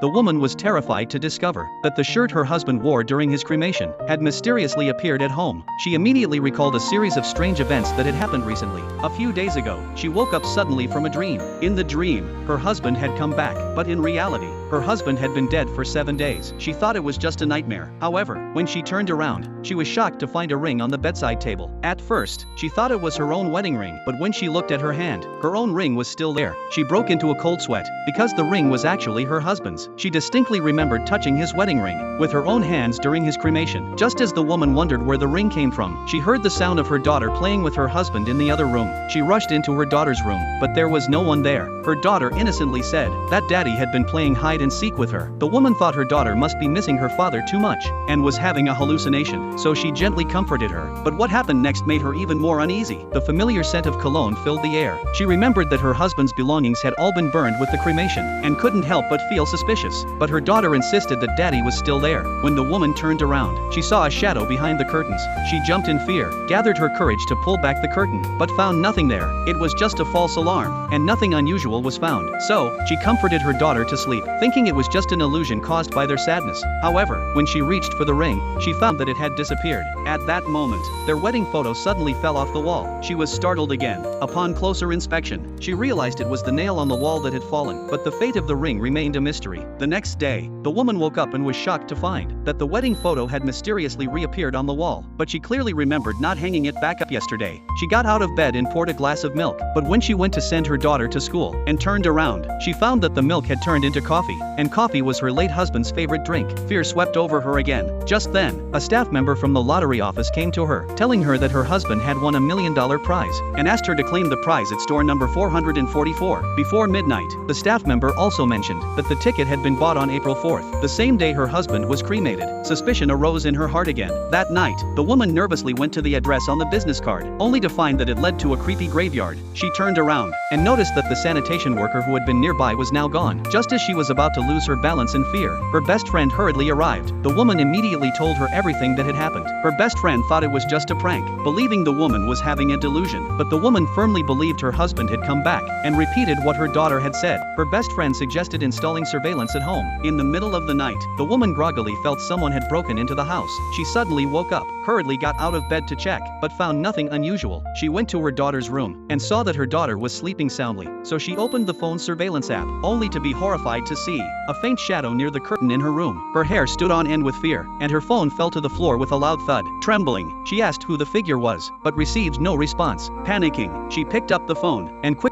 the woman was terrified to discover that the shirt her husband wore during his cremation had mysteriously appeared at home. She immediately recalled a series of strange events that had happened recently. A few days ago, she woke up suddenly from a dream. In the dream, her husband had come back, but in reality, her husband had been dead for 7 days. She thought it was just a nightmare. However, when she turned around, she was shocked to find a ring on the bedside table. At first, she thought it was her own wedding ring, but when she looked at her hand, her own ring was still there. She broke into a cold sweat, because the ring was actually her husband's. She distinctly remembered touching his wedding ring with her own hands during his cremation. Just as the woman wondered where the ring came from, she heard the sound of her daughter playing with her husband in the other room. She rushed into her daughter's room, but there was no one there. Her daughter innocently said that daddy had been playing hide and seek with her. The woman thought her daughter must be missing her father too much and was having a hallucination, so she gently comforted her. But what happened next made her even more uneasy. The familiar scent of cologne filled the air. She remembered that her husband's belongings had all been burned with the cremation and couldn't help but feel suspicious. But her daughter insisted that daddy was still there. When the woman turned around, she saw a shadow behind the curtains. She jumped in fear, gathered her courage to pull back the curtain, but found nothing there. It was just a false alarm, and nothing unusual was found. So, she comforted her daughter to sleep, thinking it was just an illusion caused by their sadness. However, when she reached for the ring, she found that it had disappeared. At that moment, their wedding photo suddenly fell off the wall. She was startled again. Upon closer inspection, she realized it was the nail on the wall that had fallen, but the fate of the ring remained a mystery. The next day, the woman woke up and was shocked to find that the wedding photo had mysteriously reappeared on the wall, but she clearly remembered not hanging it back up yesterday. She got out of bed and poured a glass of milk, but when she went to send her daughter to school and turned around, she found that the milk had turned into coffee, and coffee was her late husband's favorite drink. Fear swept over her again. Just then, a staff member from the lottery office came to her, telling her that her husband had won $1 million prize, and asked her to claim the prize at store number 444. Before midnight, the staff member also mentioned that the ticket had been bought on April 4th, the same day her husband was cremated. Suspicion arose in her heart again. That night, the woman nervously went to the address on the business card, only to find that it led to a creepy graveyard. She turned around and noticed that the sanitation worker who had been nearby was now gone. Just as she was about to lose her balance in fear, her best friend hurriedly arrived. The woman immediately told her everything that had happened. Her best friend thought it was just a prank, believing the woman was having a delusion, but the woman firmly believed her husband had come back and repeated what her daughter had said. Her best friend suggested installing surveillance at home. In the middle of the night, the woman groggily felt someone had broken into the house. She suddenly woke up, hurriedly got out of bed to check, but found nothing unusual. She went to her daughter's room and saw that her daughter was sleeping soundly, so she opened the phone's surveillance app, only to be horrified to see a faint shadow near the curtain in her room. Her hair stood on end with fear, and her phone fell to the floor with a loud thud. Trembling, she asked who the figure was, but received no response. Panicking, she picked up the phone and quickly